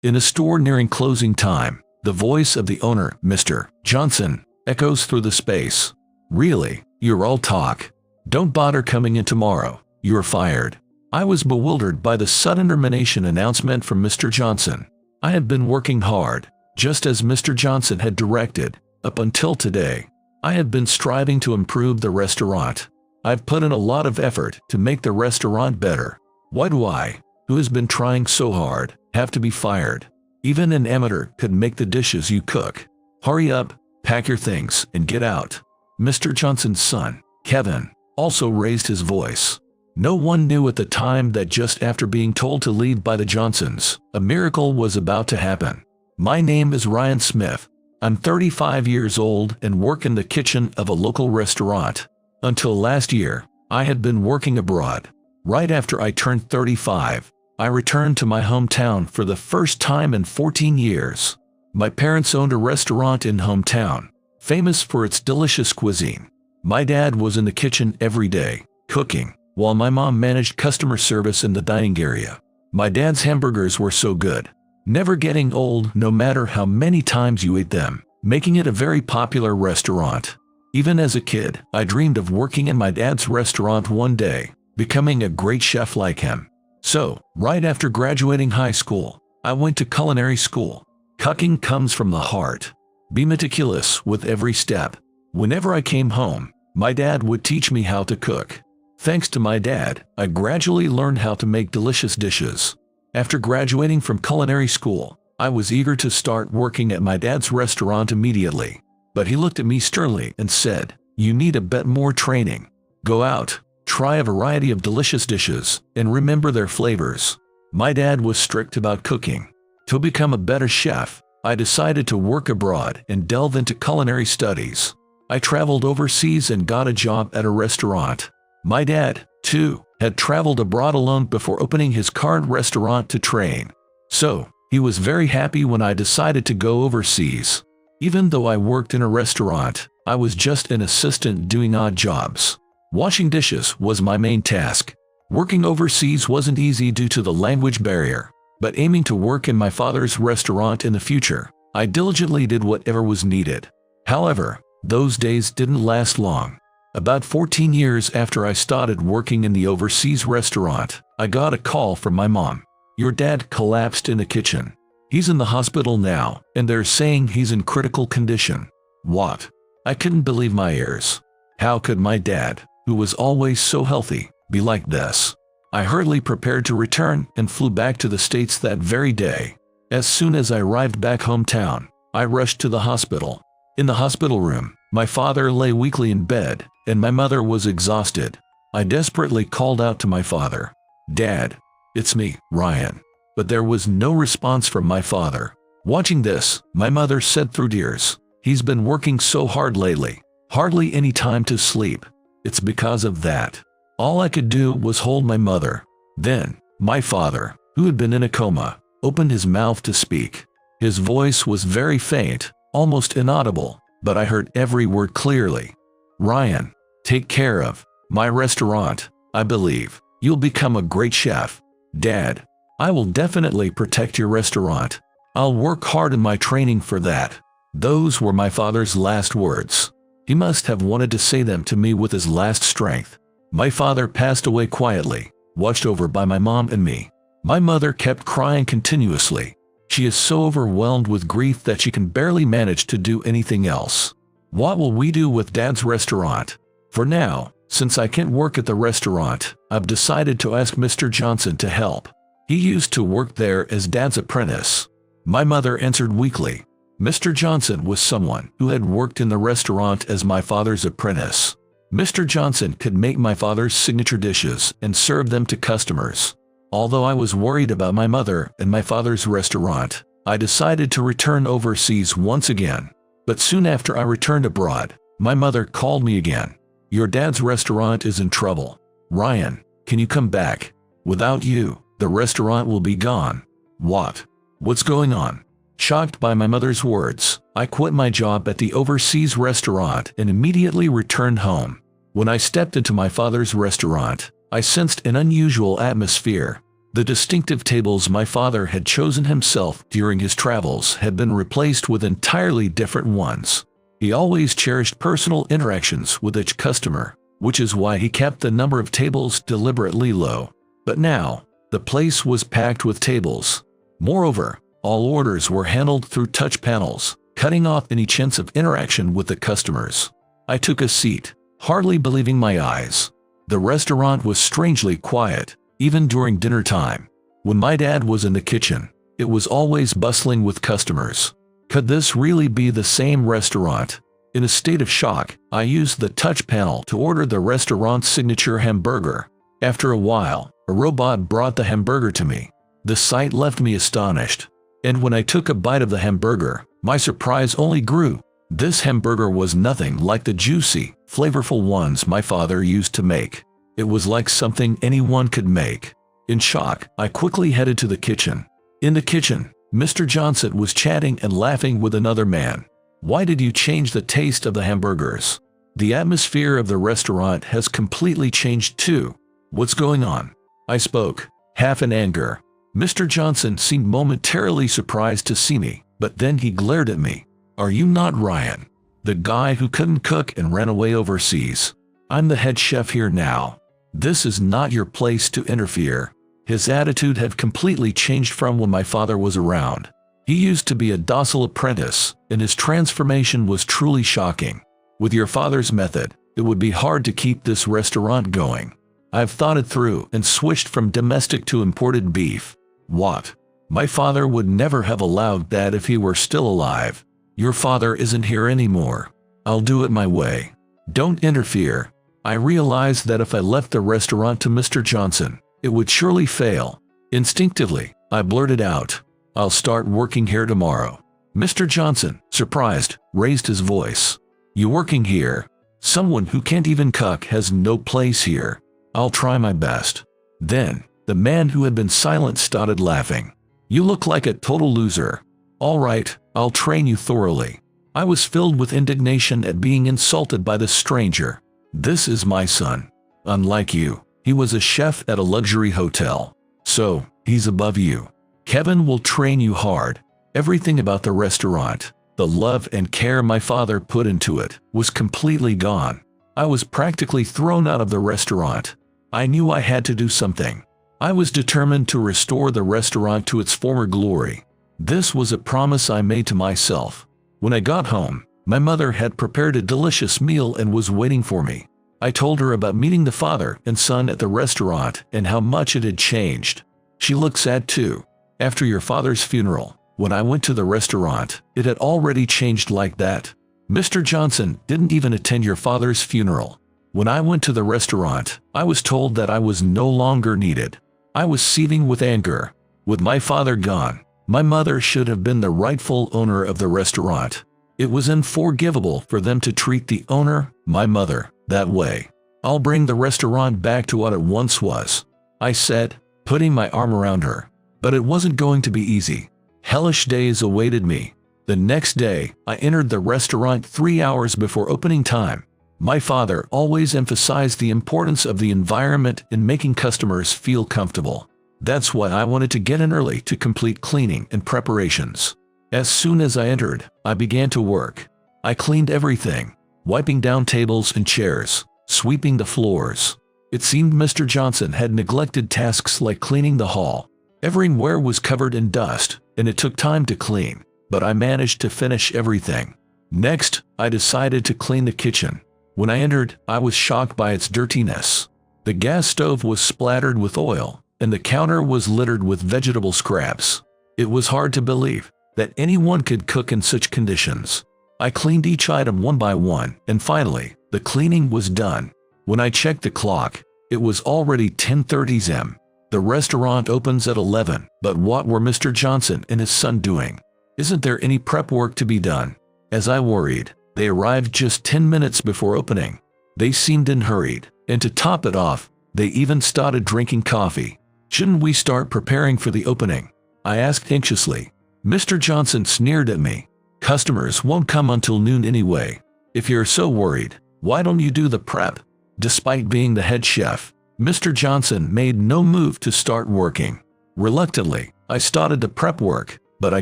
In a store nearing closing time, the voice of the owner, Mr. Johnson, echoes through the space. "Really? You're all talk. Don't bother coming in tomorrow. You're fired." I was bewildered by the sudden termination announcement from Mr. Johnson. I had been working hard, just as Mr. Johnson had directed, up until today. I had been striving to improve the restaurant. I've put in a lot of effort to make the restaurant better. Why do I, who has been trying so hard, have to be fired? Even an amateur could make the dishes you cook. Hurry up, pack your things, and get out. Mr. Johnson's son, Kevin, also raised his voice. No one knew at the time that just after being told to leave by the Johnsons, a miracle was about to happen. My name is Ryan Smith. I'm 35 years old and work in the kitchen of a local restaurant. Until last year, I had been working abroad. Right after I turned 35, I returned to my hometown for the first time in 14 years. My parents owned a restaurant in hometown, famous for its delicious cuisine. My dad was in the kitchen every day, cooking, while my mom managed customer service in the dining area. My dad's hamburgers were so good, never getting old no matter how many times you ate them, making it a very popular restaurant. Even as a kid, I dreamed of working in my dad's restaurant one day, becoming a great chef like him. So, right after graduating high school, I went to culinary school. Cooking comes from the heart. Be meticulous with every step. Whenever I came home, my dad would teach me how to cook. Thanks to my dad, I gradually learned how to make delicious dishes. After graduating from culinary school, I was eager to start working at my dad's restaurant immediately. But he looked at me sternly and said, "You need a bit more training. Go out, try a variety of delicious dishes, and remember their flavors." My dad was strict about cooking. To become a better chef, I decided to work abroad and delve into culinary studies. I traveled overseas and got a job at a restaurant. My dad, too, had traveled abroad alone before opening his current restaurant to train. So, he was very happy when I decided to go overseas. Even though I worked in a restaurant, I was just an assistant doing odd jobs. Washing dishes was my main task. Working overseas wasn't easy due to the language barrier, but aiming to work in my father's restaurant in the future, I diligently did whatever was needed. However, those days didn't last long. About 14 years after I started working in the overseas restaurant, I got a call from my mom. "Your dad collapsed in the kitchen. He's in the hospital now, and they're saying he's in critical condition." What? I couldn't believe my ears. How could my dad, who was always so healthy, be like this? I hurriedly prepared to return and flew back to the States that very day. As soon as I arrived back hometown, I rushed to the hospital. In the hospital room, my father lay weakly in bed, and my mother was exhausted. I desperately called out to my father, "Dad, it's me, Ryan." But there was no response from my father. Watching this, my mother said through tears, "He's been working so hard lately, hardly any time to sleep. It's because of that." All I could do was hold my mother. Then, my father, who had been in a coma, opened his mouth to speak. His voice was very faint, almost inaudible, but I heard every word clearly. "Ryan, take care of my restaurant. I believe you'll become a great chef. Dad, I will definitely protect your restaurant. I'll work hard in my training for that." Those were my father's last words. He must have wanted to say them to me with his last strength. My father passed away quietly, watched over by my mom and me. My mother kept crying continuously. She is so overwhelmed with grief that she can barely manage to do anything else. What will we do with Dad's restaurant? For now, since I can't work at the restaurant, I've decided to ask Mr. Johnson to help. He used to work there as Dad's apprentice. My mother answered weakly. Mr. Johnson was someone who had worked in the restaurant as my father's apprentice. Mr. Johnson could make my father's signature dishes and serve them to customers. Although I was worried about my mother and my father's restaurant, I decided to return overseas once again. But soon after I returned abroad, my mother called me again. "Your dad's restaurant is in trouble. Ryan, can you come back? Without you, the restaurant will be gone." What? What's going on? Shocked by my mother's words, I quit my job at the overseas restaurant and immediately returned home. When I stepped into my father's restaurant, I sensed an unusual atmosphere. The distinctive tables my father had chosen himself during his travels had been replaced with entirely different ones. He always cherished personal interactions with each customer, which is why he kept the number of tables deliberately low. But now, the place was packed with tables. Moreover, all orders were handled through touch panels, cutting off any chance of interaction with the customers. I took a seat, hardly believing my eyes. The restaurant was strangely quiet, even during dinner time. When my dad was in the kitchen, it was always bustling with customers. Could this really be the same restaurant? In a state of shock, I used the touch panel to order the restaurant's signature hamburger. After a while, a robot brought the hamburger to me. The sight left me astonished. And when I took a bite of the hamburger, my surprise only grew. This hamburger was nothing like the juicy, flavorful ones my father used to make. It was like something anyone could make. In shock, I quickly headed to the kitchen. In the kitchen, Mr. Johnson was chatting and laughing with another man. "Why did you change the taste of the hamburgers? The atmosphere of the restaurant has completely changed too. What's going on?" I spoke, half in anger. Mr. Johnson seemed momentarily surprised to see me, but then he glared at me. "Are you not Ryan, the guy who couldn't cook and ran away overseas? I'm the head chef here now. This is not your place to interfere." His attitude had completely changed from when my father was around. He used to be a docile apprentice, and his transformation was truly shocking. With your father's method, it would be hard to keep this restaurant going. I've thought it through and switched from domestic to imported beef. What? My father would never have allowed that if he were still alive. Your father isn't here anymore. I'll do it my way. Don't interfere. I realized that if I left the restaurant to Mr. Johnson, it would surely fail. Instinctively, I blurted out, "I'll start working here tomorrow." Mr. Johnson, surprised, raised his voice. "You working here? Someone who can't even cook has no place here. I'll try my best." Then, the man who had been silent started laughing. "You look like a total loser. All right, I'll train you thoroughly." I was filled with indignation at being insulted by this stranger. "This is my son. Unlike you, he was a chef at a luxury hotel. So, he's above you. Kevin will train you hard." Everything about the restaurant, the love and care my father put into it, was completely gone. I was practically thrown out of the restaurant. I knew I had to do something. I was determined to restore the restaurant to its former glory. This was a promise I made to myself. When I got home, my mother had prepared a delicious meal and was waiting for me. I told her about meeting the father and son at the restaurant and how much it had changed. She looked sad too. After your father's funeral, when I went to the restaurant, it had already changed like that. Mr. Johnson didn't even attend your father's funeral. When I went to the restaurant, I was told that I was no longer needed. I was seething with anger. With my father gone, my mother should have been the rightful owner of the restaurant. It was unforgivable for them to treat the owner, my mother, that way. "I'll bring the restaurant back to what it once was," I said, putting my arm around her. But it wasn't going to be easy. Hellish days awaited me. The next day, I entered the restaurant 3 hours before opening time. My father always emphasized the importance of the environment in making customers feel comfortable. That's why I wanted to get in early to complete cleaning and preparations. As soon as I entered, I began to work. I cleaned everything, wiping down tables and chairs, sweeping the floors. It seemed Mr. Johnson had neglected tasks like cleaning the hall. Everywhere was covered in dust, and it took time to clean, but I managed to finish everything. Next, I decided to clean the kitchen. When I entered, I was shocked by its dirtiness. The gas stove was splattered with oil, and the counter was littered with vegetable scraps. It was hard to believe that anyone could cook in such conditions. I cleaned each item one by one, and finally, the cleaning was done. When I checked the clock, it was already 10:30 am. The restaurant opens at 11, but what were Mr. Johnson and his son doing? Isn't there any prep work to be done? As I worried, they arrived just 10 minutes before opening. They seemed hurried, and to top it off, they even started drinking coffee. "Shouldn't we start preparing for the opening?" I asked anxiously. Mr. Johnson sneered at me. "Customers won't come until noon anyway. If you're so worried, why don't you do the prep?" Despite being the head chef, Mr. Johnson made no move to start working. Reluctantly, I started to prep work, but I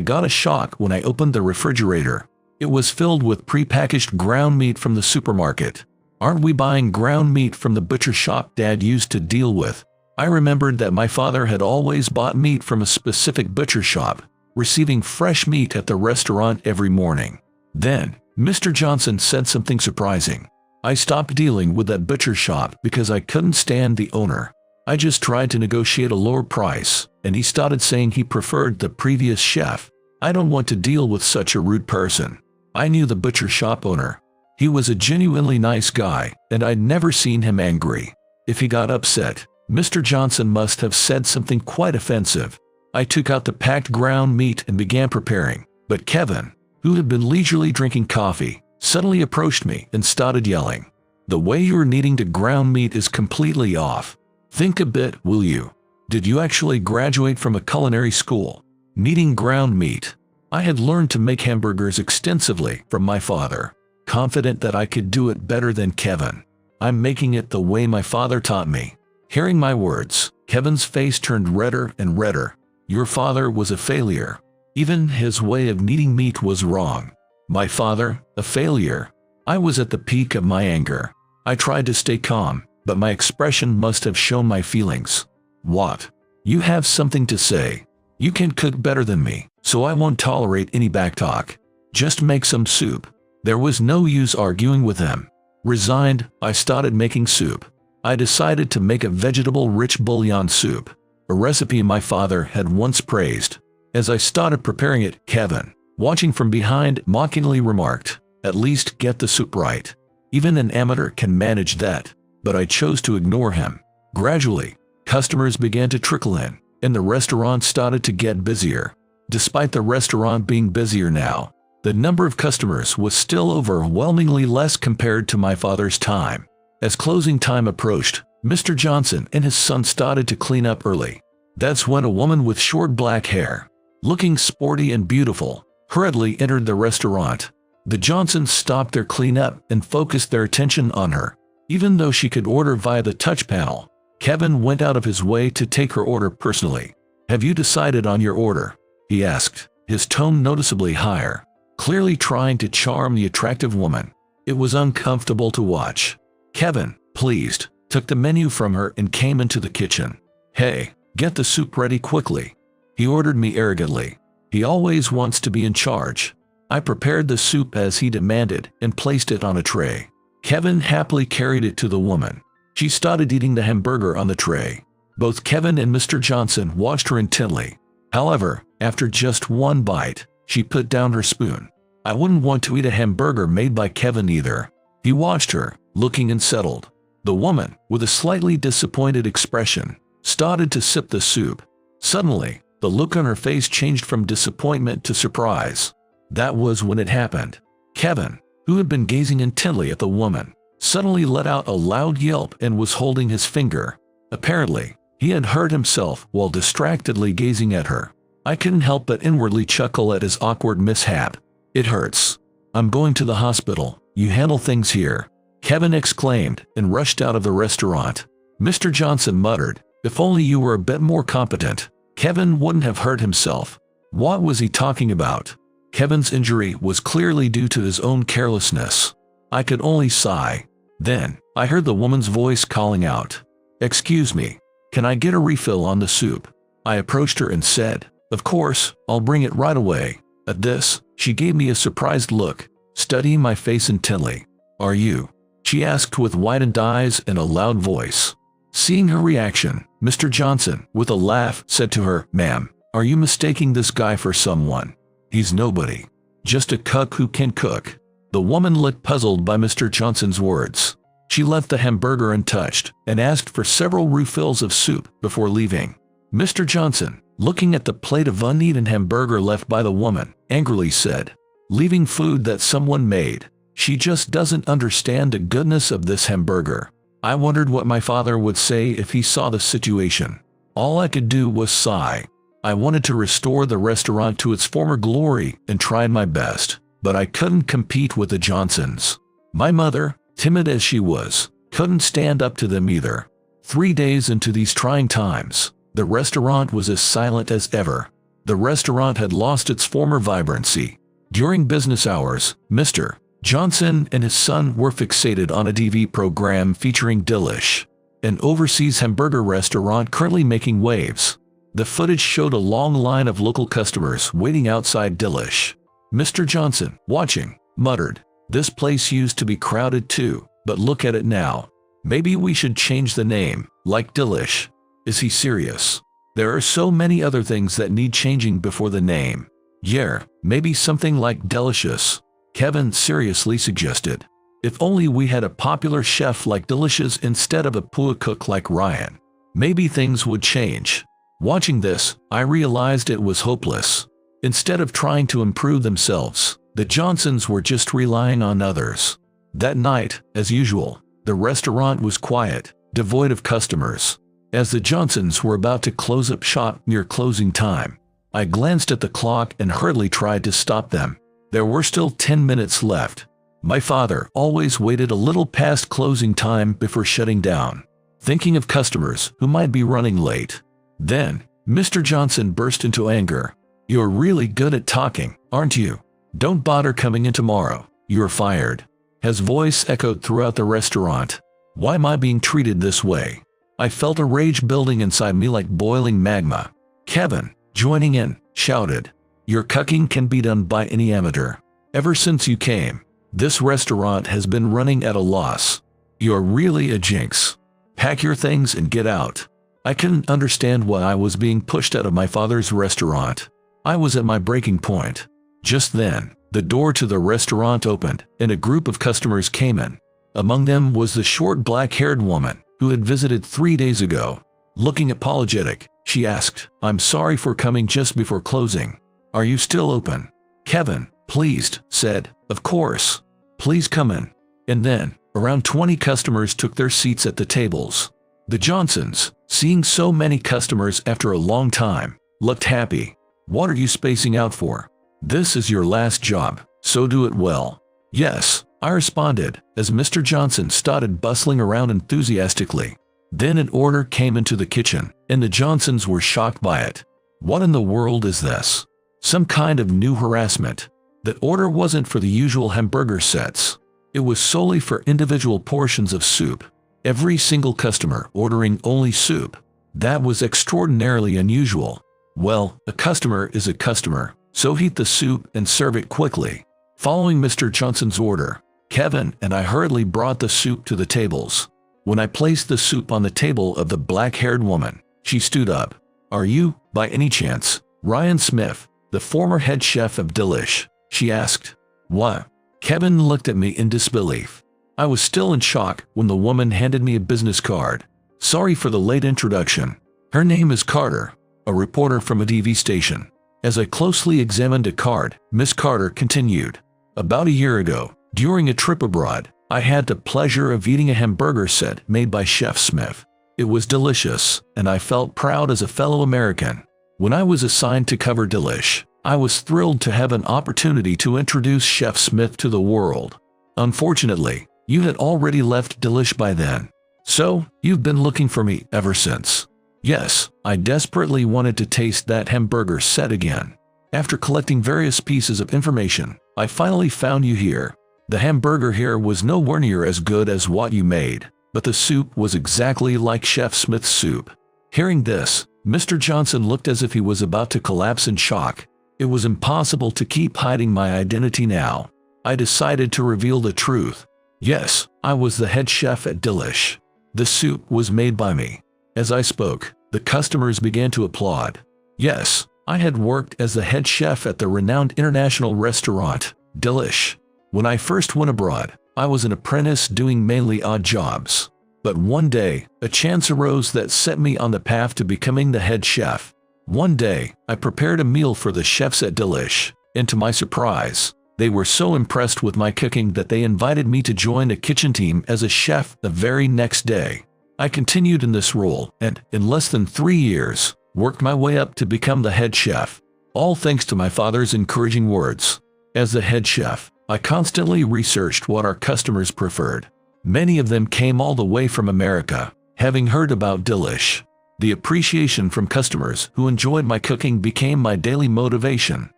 got a shock when I opened the refrigerator. It was filled with prepackaged ground meat from the supermarket. Aren't we buying ground meat from the butcher shop Dad used to deal with? I remembered that my father had always bought meat from a specific butcher shop, receiving fresh meat at the restaurant every morning. Then, Mr. Johnson said something surprising. I stopped dealing with that butcher shop because I couldn't stand the owner. I just tried to negotiate a lower price, and he started saying he preferred the previous chef. I don't want to deal with such a rude person. I knew the butcher shop owner. He was a genuinely nice guy, and I'd never seen him angry. If he got upset, Mr. Johnson must have said something quite offensive. I took out the packed ground meat and began preparing, but Kevin, who had been leisurely drinking coffee, suddenly approached me and started yelling. "The way you're kneading the ground meat is completely off. Think a bit, will you? Did you actually graduate from a culinary school? Kneading ground meat." I had learned to make hamburgers extensively from my father, confident that I could do it better than Kevin. "I'm making it the way my father taught me." Hearing my words, Kevin's face turned redder and redder. "Your father was a failure. Even his way of kneading meat was wrong." My father, a failure? I was at the peak of my anger. I tried to stay calm, but my expression must have shown my feelings. "What? You have something to say? You can cook better than me, so I won't tolerate any backtalk. Just make some soup." There was no use arguing with him. Resigned, I started making soup. I decided to make a vegetable-rich bouillon soup, a recipe my father had once praised. As I started preparing it, Kevin, watching from behind, mockingly remarked, "At least get the soup right. Even an amateur can manage that." But I chose to ignore him. Gradually, customers began to trickle in, and the restaurant started to get busier. Despite the restaurant being busier now, the number of customers was still overwhelmingly less compared to my father's time. As closing time approached, Mr. Johnson and his son started to clean up early. That's when a woman with short black hair, looking sporty and beautiful, hurriedly entered the restaurant. The Johnsons stopped their cleanup and focused their attention on her. Even though she could order via the touch panel, Kevin went out of his way to take her order personally. "Have you decided on your order?" he asked, his tone noticeably higher, clearly trying to charm the attractive woman. It was uncomfortable to watch. Kevin, pleased, took the menu from her and came into the kitchen. "Hey, get the soup ready quickly," he ordered me arrogantly. He always wants to be in charge. I prepared the soup as he demanded and placed it on a tray. Kevin happily carried it to the woman. She started eating the hamburger on the tray. Both Kevin and Mr. Johnson watched her intently. However, after just one bite, she put down her spoon. I wouldn't want to eat a hamburger made by Kevin either. He watched her, looking unsettled. The woman, with a slightly disappointed expression, started to sip the soup. Suddenly, the look on her face changed from disappointment to surprise. That was when it happened. Kevin, who had been gazing intently at the woman, suddenly let out a loud yelp and was holding his finger. Apparently, he had hurt himself while distractedly gazing at her. I couldn't help but inwardly chuckle at his awkward mishap. "It hurts. I'm going to the hospital. You handle things here," Kevin exclaimed and rushed out of the restaurant. Mr. Johnson muttered, "If only you were a bit more competent, Kevin wouldn't have hurt himself." What was he talking about? Kevin's injury was clearly due to his own carelessness. I could only sigh. Then, I heard the woman's voice calling out, "Excuse me, can I get a refill on the soup?" I approached her and said, "Of course, I'll bring it right away." At this, she gave me a surprised look, studying my face intently. "Are you?" she asked with widened eyes and a loud voice. Seeing her reaction, Mr. Johnson, with a laugh, said to her, "Ma'am, are you mistaking this guy for someone? He's nobody. Just a cook who can cook." The woman looked puzzled by Mr. Johnson's words. She left the hamburger untouched and asked for several refills of soup before leaving. Mr. Johnson, looking at the plate of uneaten hamburger left by the woman, angrily said, "Leaving food that someone made. She just doesn't understand the goodness of this hamburger." I wondered what my father would say if he saw the situation. All I could do was sigh. I wanted to restore the restaurant to its former glory and tried my best, but I couldn't compete with the Johnsons. My mother, timid as she was, couldn't stand up to them either. 3 days into these trying times, the restaurant was as silent as ever. The restaurant had lost its former vibrancy. During business hours, Mr. Johnson and his son were fixated on a TV program featuring Delish, an overseas hamburger restaurant currently making waves. The footage showed a long line of local customers waiting outside Delish. Mr. Johnson, watching, muttered, "This place used to be crowded too, but look at it now. Maybe we should change the name, like Delish." Is he serious? There are so many other things that need changing before the name. Yeah, maybe something like Delicious, Kevin seriously suggested. If only we had a popular chef like Delicious instead of a poor cook like Ryan. Maybe things would change. Watching this, I realized it was hopeless. Instead of trying to improve themselves, the Johnsons were just relying on others. That night, as usual, the restaurant was quiet, devoid of customers. As the Johnsons were about to close up shop near closing time, I glanced at the clock and hurriedly tried to stop them. There were still 10 minutes left. My father always waited a little past closing time before shutting down, thinking of customers who might be running late. Then, Mr. Johnson burst into anger. "You're really good at talking, aren't you? Don't bother coming in tomorrow. You're fired." His voice echoed throughout the restaurant. Why am I being treated this way? I felt a rage building inside me like boiling magma. Kevin, joining in, shouted, "Your cooking can be done by any amateur. Ever since you came, this restaurant has been running at a loss. You're really a jinx. Pack your things and get out." I couldn't understand why I was being pushed out of my father's restaurant. I was at my breaking point. Just then, the door to the restaurant opened, and a group of customers came in. Among them was the short black-haired woman who had visited 3 days ago. Looking apologetic, she asked, "I'm sorry for coming just before closing. Are you still open?" Kevin, pleased, said, "Of course. Please come in." And then, around 20 customers took their seats at the tables. The Johnsons, seeing so many customers after a long time, looked happy. "What are you spacing out for? This is your last job, so do it well." "Yes," I responded, as Mr. Johnson started bustling around enthusiastically. Then an order came into the kitchen, and the Johnsons were shocked by it. What in the world is this? Some kind of new harassment. That order wasn't for the usual hamburger sets. It was solely for individual portions of soup. Every single customer ordering only soup. That was extraordinarily unusual. Well, a customer is a customer, so heat the soup and serve it quickly. Following Mr. Johnson's order, Kevin and I hurriedly brought the soup to the tables. When I placed the soup on the table of the black-haired woman, she stood up. "Are you, by any chance, Ryan Smith, the former head chef of Delish?" she asked. "What?" Kevin looked at me in disbelief. I was still in shock when the woman handed me a business card. "Sorry for the late introduction. Her name is Carter, a reporter from a TV station." As I closely examined a card, Miss Carter continued, "About a year ago, during a trip abroad, I had the pleasure of eating a hamburger set made by Chef Smith. It was delicious, and I felt proud as a fellow American. When I was assigned to cover Delish, I was thrilled to have an opportunity to introduce Chef Smith to the world. Unfortunately, you had already left Delish by then. So, you've been looking for me ever since." Yes, I desperately wanted to taste that hamburger set again. After collecting various pieces of information, I finally found you here. The hamburger here was nowhere near as good as what you made, but the soup was exactly like Chef Smith's soup. Hearing this, Mr. Johnson looked as if he was about to collapse in shock. It was impossible to keep hiding my identity now. I decided to reveal the truth. Yes, I was the head chef at Delish. The soup was made by me. As I spoke, the customers began to applaud. Yes, I had worked as the head chef at the renowned international restaurant, Delish. When I first went abroad, I was an apprentice doing mainly odd jobs. But one day, a chance arose that set me on the path to becoming the head chef. One day, I prepared a meal for the chefs at Delish, and to my surprise, they were so impressed with my cooking that they invited me to join a kitchen team as a chef the very next day. I continued in this role and, in less than 3 years, worked my way up to become the head chef, all thanks to my father's encouraging words. As the head chef, I constantly researched what our customers preferred. Many of them came all the way from America, Having heard about Delish, the appreciation from customers who enjoyed my cooking became my daily motivation.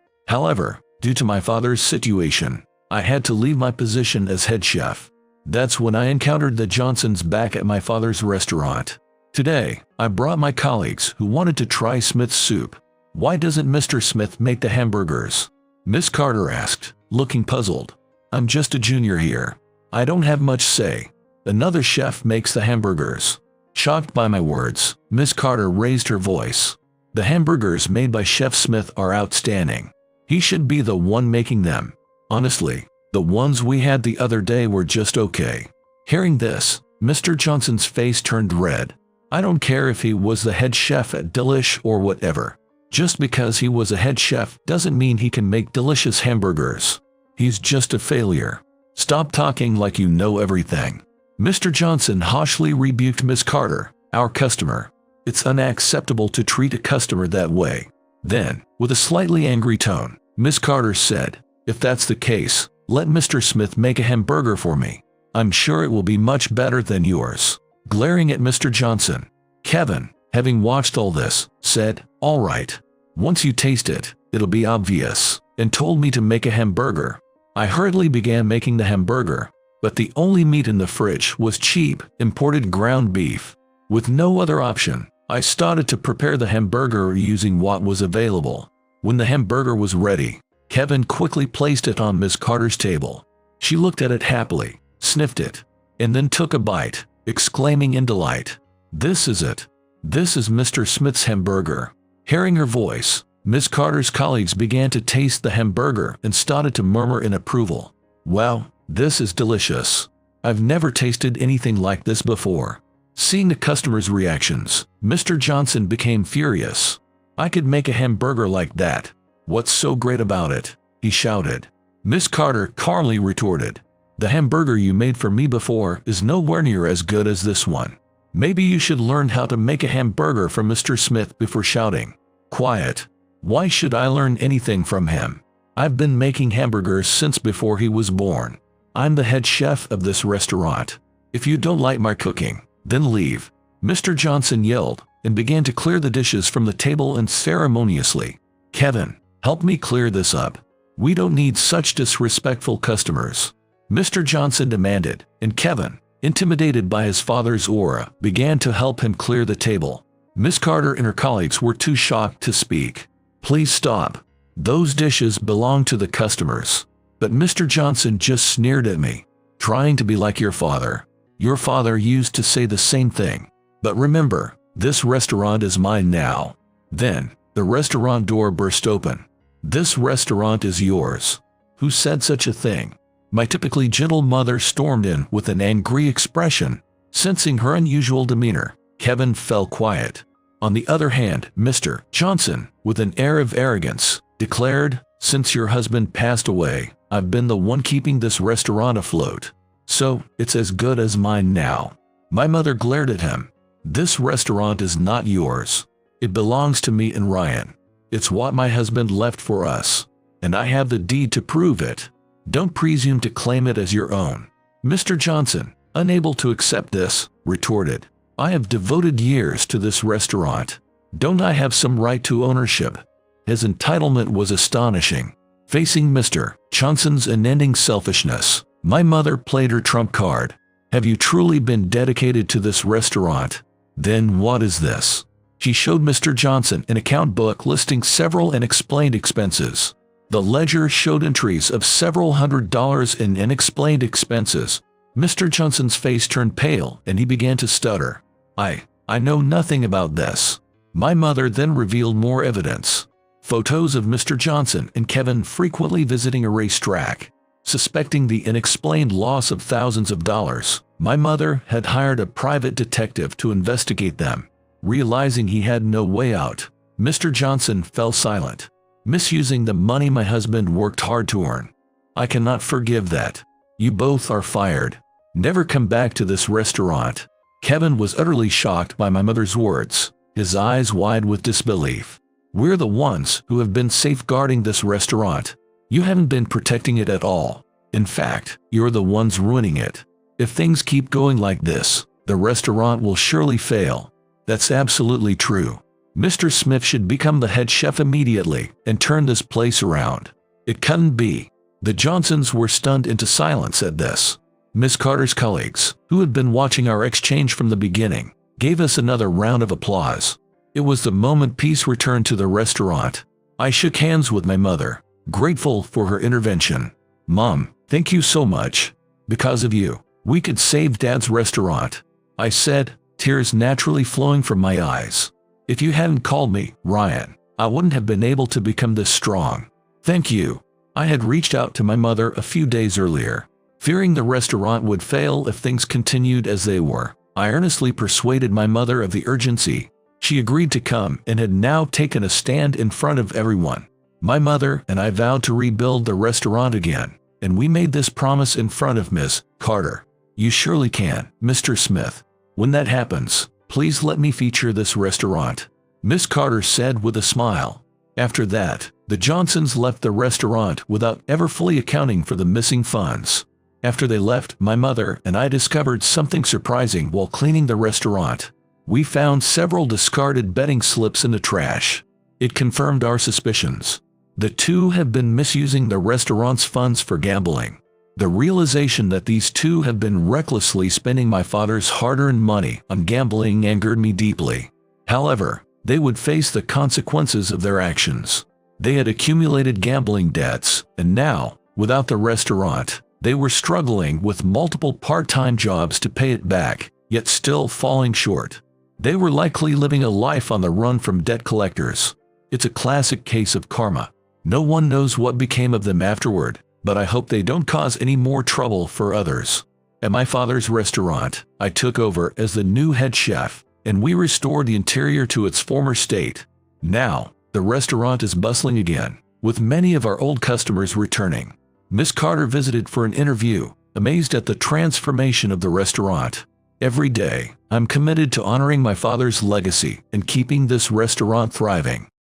However, due to my father's situation, I had to leave my position as head chef. That's when I encountered the Johnsons back at my father's restaurant. Today, I brought my colleagues who wanted to try Smith's soup. "Why doesn't Mr. Smith make the hamburgers?" Miss Carter asked, looking puzzled. "I'm just a junior here. I don't have much say. Another chef makes the hamburgers." Shocked by my words, Miss Carter raised her voice. "The hamburgers made by Chef Smith are outstanding. He should be the one making them. Honestly, the ones we had the other day were just okay." Hearing this, Mr. Johnson's face turned red. I don't care if he was the head chef at Delish or whatever. Just because he was a head chef doesn't mean he can make delicious hamburgers. He's just a failure. "Stop talking like you know everything." Mr. Johnson harshly rebuked Miss Carter, our customer. "It's unacceptable to treat a customer that way." Then, with a slightly angry tone, Miss Carter said, "If that's the case, let Mr. Smith make a hamburger for me. I'm sure it will be much better than yours." Glaring at Mr. Johnson, Kevin, having watched all this, said, "All right. Once you taste it, it'll be obvious," and told me to make a hamburger. I hurriedly began making the hamburger, but the only meat in the fridge was cheap, imported ground beef. With no other option, I started to prepare the hamburger using what was available. When the hamburger was ready, Kevin quickly placed it on Miss Carter's table. She looked at it happily, sniffed it, and then took a bite, exclaiming in delight, "This is it. This is Mr. Smith's hamburger." Hearing her voice, Miss Carter's colleagues began to taste the hamburger and started to murmur in approval. "Wow, this is delicious. I've never tasted anything like this before." Seeing the customers' reactions, Mr. Johnson became furious. "I could make a hamburger like that. What's so great about it?" he shouted. Miss Carter calmly retorted, "The hamburger you made for me before is nowhere near as good as this one. Maybe you should learn how to make a hamburger from Mr. Smith before shouting." "Quiet. Why should I learn anything from him? I've been making hamburgers since before he was born. I'm the head chef of this restaurant. If you don't like my cooking, then leave." Mr. Johnson yelled and began to clear the dishes from the table unceremoniously. "Kevin, help me clear this up. We don't need such disrespectful customers," Mr. Johnson demanded, and Kevin, intimidated by his father's aura, began to help him clear the table. Miss Carter and her colleagues were too shocked to speak. "Please stop. Those dishes belong to the customers." But Mr. Johnson just sneered at me. "Trying to be like your father. Your father used to say the same thing. But remember, this restaurant is mine now." Then, the restaurant door burst open. "This restaurant is yours." "Who said such a thing?" My typically gentle mother stormed in with an angry expression. Sensing her unusual demeanor, Kevin fell quiet. On the other hand, Mr. Johnson, with an air of arrogance, declared, "Since your husband passed away, I've been the one keeping this restaurant afloat. So, it's as good as mine now." My mother glared at him. "This restaurant is not yours. It belongs to me and Ryan. It's what my husband left for us, and I have the deed to prove it. Don't presume to claim it as your own." Mr. Johnson, unable to accept this, retorted, "I have devoted years to this restaurant. Don't I have some right to ownership?" His entitlement was astonishing. Facing Mr. Johnson's unending selfishness, my mother played her trump card. "Have you truly been dedicated to this restaurant? Then what is this?" She showed Mr. Johnson an account book listing several unexplained expenses. The ledger showed entries of several $100s in unexplained expenses. Mr. Johnson's face turned pale and he began to stutter. I know nothing about this." My mother then revealed more evidence. Photos of Mr. Johnson and Kevin frequently visiting a racetrack. Suspecting the unexplained loss of thousands of dollars, my mother had hired a private detective to investigate them. Realizing he had no way out, Mr. Johnson fell silent. "Misusing the money my husband worked hard to earn. I cannot forgive that. You both are fired. Never come back to this restaurant." Kevin was utterly shocked by my mother's words, his eyes wide with disbelief. "We're the ones who have been safeguarding this restaurant. You haven't been protecting it at all. In fact, you're the ones ruining it. If things keep going like this, the the restaurant will surely fail. That's absolutely true. Mr. Smith should become the head chef immediately and turn this place around. It couldn't be. The Johnsons were stunned into silence at this. Miss Carter's colleagues, who had been watching our exchange from the beginning, gave us another round of applause. It was the moment peace returned to the restaurant. I shook hands with my mother, grateful for her intervention. "Mom, thank you so much. Because of you, we could save Dad's restaurant," I said, tears naturally flowing from my eyes. "If you hadn't called me, Ryan, I wouldn't have been able to become this strong. Thank you." I had reached out to my mother a few days earlier, fearing the restaurant would fail if things continued as they were. I earnestly persuaded my mother of the urgency. She agreed to come and had now taken a stand in front of everyone. My mother and I vowed to rebuild the restaurant again, and we made this promise in front of Miss Carter. "You surely can, Mr. Smith. When that happens, please let me feature this restaurant," Miss Carter said with a smile. After that, the Johnsons left the restaurant without ever fully accounting for the missing funds. After they left, my mother and I discovered something surprising while cleaning the restaurant. We found several discarded betting slips in the trash. It confirmed our suspicions. The two have been misusing the restaurant's funds for gambling. The realization that these two have been recklessly spending my father's hard-earned money on gambling angered me deeply. However, they would face the consequences of their actions. They had accumulated gambling debts, and now, without the restaurant, they were struggling with multiple part-time jobs to pay it back, yet still falling short. They were likely living a life on the run from debt collectors. It's a classic case of karma. No one knows what became of them afterward, but I hope they don't cause any more trouble for others. At my father's restaurant, I took over as the new head chef, and we restored the interior to its former state. Now, the restaurant is bustling again, with many of our old customers returning. Miss Carter visited for an interview, amazed at the transformation of the restaurant. Every day, I'm committed to honoring my father's legacy and keeping this restaurant thriving.